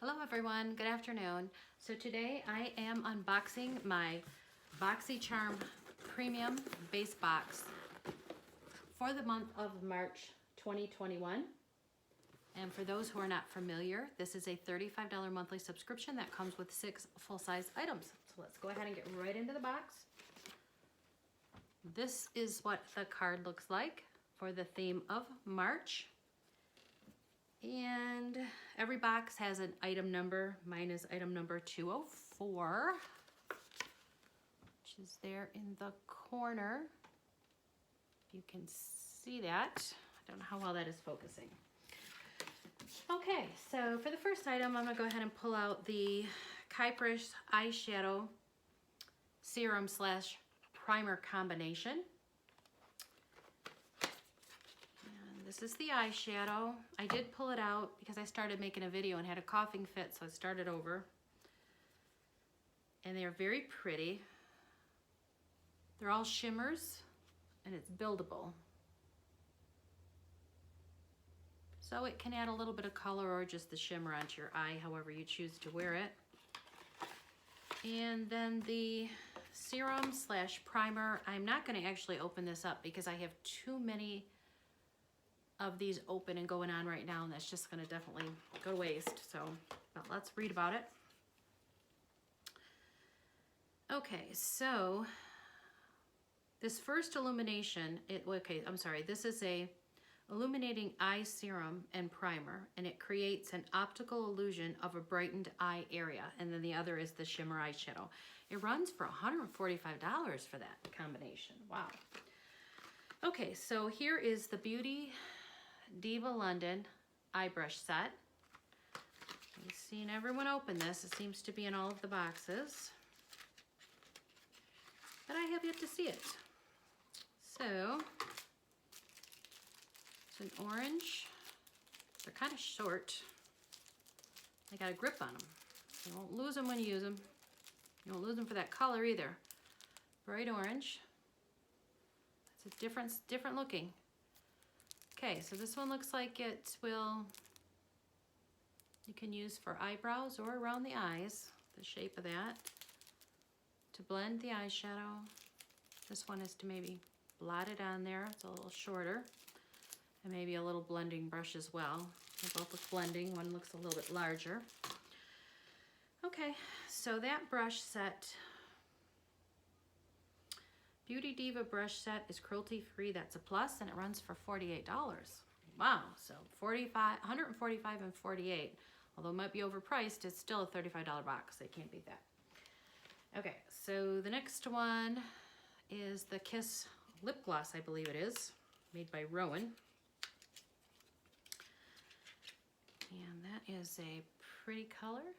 Hello everyone, good afternoon. So today I am unboxing my Boxycharm Premium Base Box for the month of March 2021. And for those who are not familiar, this is a $35 monthly subscription that comes with 6 full-size items. So let's go ahead and get right into the box. This is what the card looks like for the theme of March. And every box has an item number. Mine is item number 204, which is there in the corner. If you can see that. I don't know how well that is focusing. Okay, so for the first item, I'm gonna go ahead and pull out the Kypris eyeshadow serum slash primer combination. This is the eyeshadow. I did pull it out because I started making a video and had a coughing fit, so I started over. And they're very pretty. They're all shimmers and it's buildable. So it can add a little bit of color or just the shimmer onto your eye, however you choose to wear it. And then the serum slash primer. I'm not going to actually open this up because I have too many of these open and going on right now, and that's just going to definitely go to waste. So, but let's read about it. Okay, so this first illumination, this is a illuminating eye serum and primer, and it creates an optical illusion of a brightened eye area. And then the other is the shimmer eyeshadow. It runs for $145 for that combination. Wow. Okay, so here is the Diva London eye brush set. I've seen everyone open this. It seems to be in all of the boxes, but I have yet to see it. So it's an orange. They're kind of short. They got a grip on them. You won't lose them when you use them. You won't lose them for that color either. Bright orange. It's a different looking. Okay, so this one looks like you can use for eyebrows or around the eyes, the shape of that, to blend the eyeshadow. This one is to maybe blot it on there. It's a little shorter, and maybe a little blending brush as well. They both look blending. One looks a little bit larger. Okay, so that brush set, Beauty Diva brush set, is cruelty-free. That's a plus, and it runs for $48. Wow, so $145 and $48. Although it might be overpriced, it's still a $35 box. They can't beat that. Okay, so the next one is the Kiss lip gloss, I believe it is, made by Rowan. And that is a pretty color.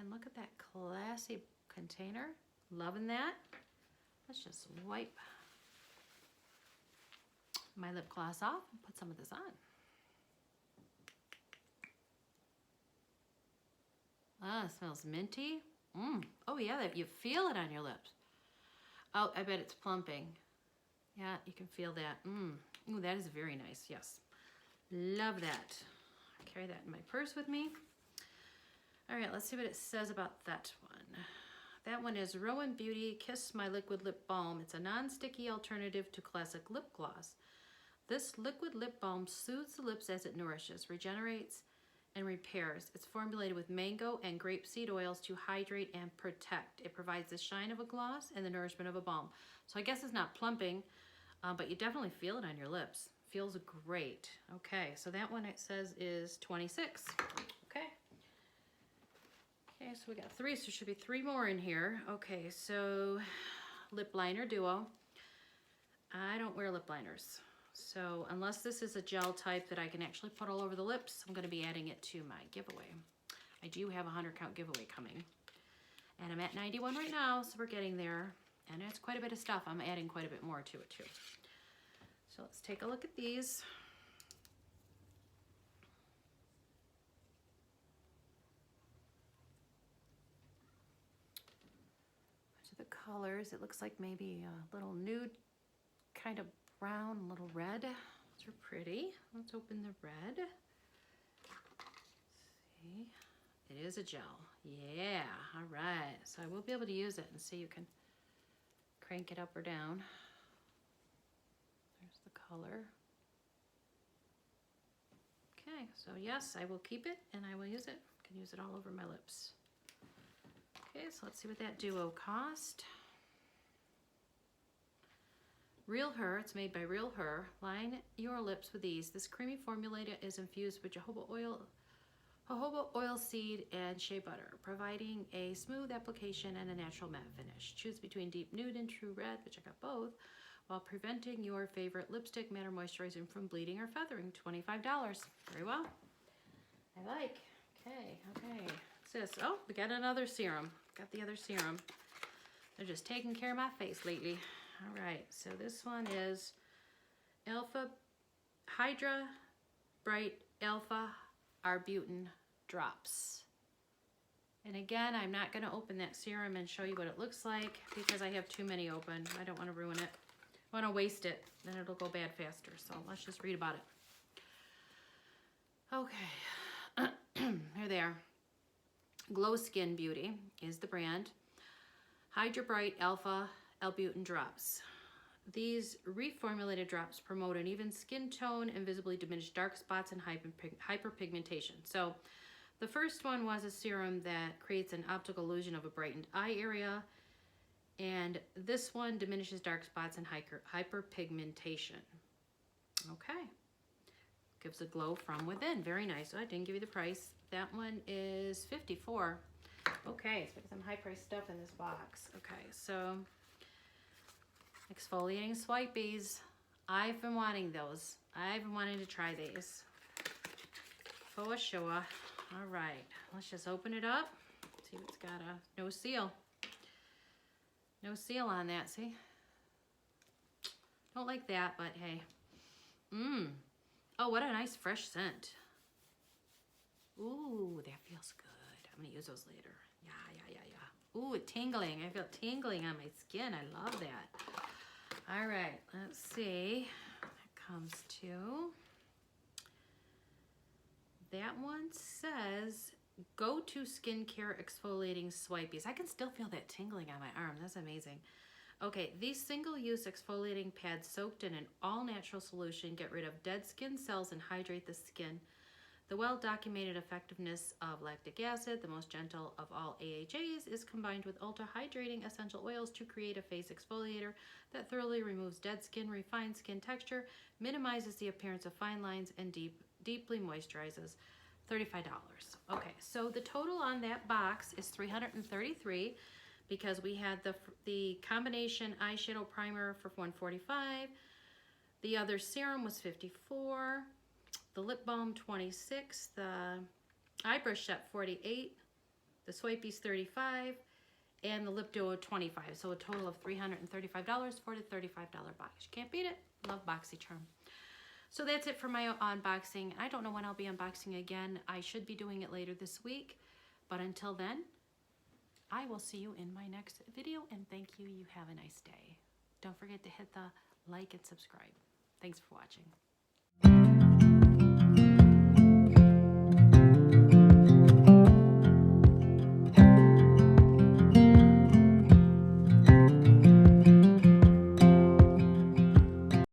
And look at that classy container. Loving that. Let's just wipe my lip gloss off and put some of this on. Ah, it smells minty. Oh yeah, you feel it on your lips. Oh, I bet it's plumping. Yeah, you can feel that. Ooh, that is very nice, yes. Love that. I carry that in my purse with me. All right, let's see what it says about that one. That one is Rowan Beauty Kiss My Liquid Lip Balm. It's a non-sticky alternative to classic lip gloss. This liquid lip balm soothes the lips as it nourishes, regenerates, and repairs. It's formulated with mango and grapeseed oils to hydrate and protect. It provides the shine of a gloss and the nourishment of a balm. So I guess it's not plumping, but you definitely feel it on your lips. Feels great. Okay, so that one it says is $26. Okay. Okay, so we got 3, so there should be 3 more in here. Okay, so lip liner duo. I don't wear lip liners. So unless this is a gel type that I can actually put all over the lips, I'm going to be adding it to my giveaway. I do have a 100 count giveaway coming. And I'm at 91 right now, so we're getting there. And it's quite a bit of stuff. I'm adding quite a bit more to it too. So let's take a look at these. The colors, it looks like maybe a little nude, kind of brown, a little red. Those are pretty. Let's open the red. Let's see. It It is a gel. Yeah, all right. So I will be able to use it and see you can crank it up or down. There's the color. Okay, so yes, I will keep it and I will use it. I can use it all over my lips. Okay, so let's see what that duo cost. Real Her, it's made by Real Her. Line your lips with ease. This creamy formula is infused with jojoba oil seed, and shea butter, providing a smooth application and a natural matte finish. Choose between deep nude and true red, which I got both, while preventing your favorite lipstick matte or moisturizing from bleeding or feathering. $25. Very well. I like. Okay, okay. What's this? Oh, we got another serum. Got the other serum. They're just taking care of my face lately. All right, so this one is Hydra Bright Alpha Arbutin Drops. And again, I'm not going to open that serum and show you what it looks like because I have too many open. I don't want to ruin it. I want to waste it, then it'll go bad faster. So let's just read about it. Okay, here they are. Glow Skin Beauty is the brand. Hydra Bright Alpha Arbutin Drops. These reformulated drops promote an even skin tone and visibly diminish dark spots and hyperpigmentation. So the first one was a serum that creates an optical illusion of a brightened eye area. And this one diminishes dark spots and hyperpigmentation. Okay. Gives a glow from within. Very nice. Oh, I didn't give you the price. That one is $54. Okay, so some high price stuff in this box. Okay, so exfoliating swipies. I've been wanting those. I've been wanting to try these. For sure. All right, let's just open it up. See if it's got a no seal. No seal on that, see? Don't like that, but hey. Oh, what a nice fresh scent. Ooh, that feels good. I'm gonna use those later. Yeah. Ooh, tingling. I feel tingling on my skin. I love that. All right, let's see. That comes to. That one says, go-to skincare exfoliating swipies. I can still feel that tingling on my arm. That's amazing. Okay, these single-use exfoliating pads soaked in an all-natural solution get rid of dead skin cells and hydrate the skin. The well-documented effectiveness of lactic acid, the most gentle of all AHAs, is combined with ultra-hydrating essential oils to create a face exfoliator that thoroughly removes dead skin, refines skin texture, minimizes the appearance of fine lines, and deeply moisturizes. $35. Okay, so the total on that box is $333 because we had the combination eyeshadow primer for $145. The other serum was $54. The lip balm $26. The eye brush set $48. The swipies $35. And the lip duo $25. So a total of $335 for the $35 box. You can't beat it. Love Boxycharm. So that's it for my unboxing. I don't know when I'll be unboxing again. I should be doing it later this week. But until then, I will see you in my next video. And thank you. You have a nice day. Don't forget to hit the like and subscribe. Thanks for watching.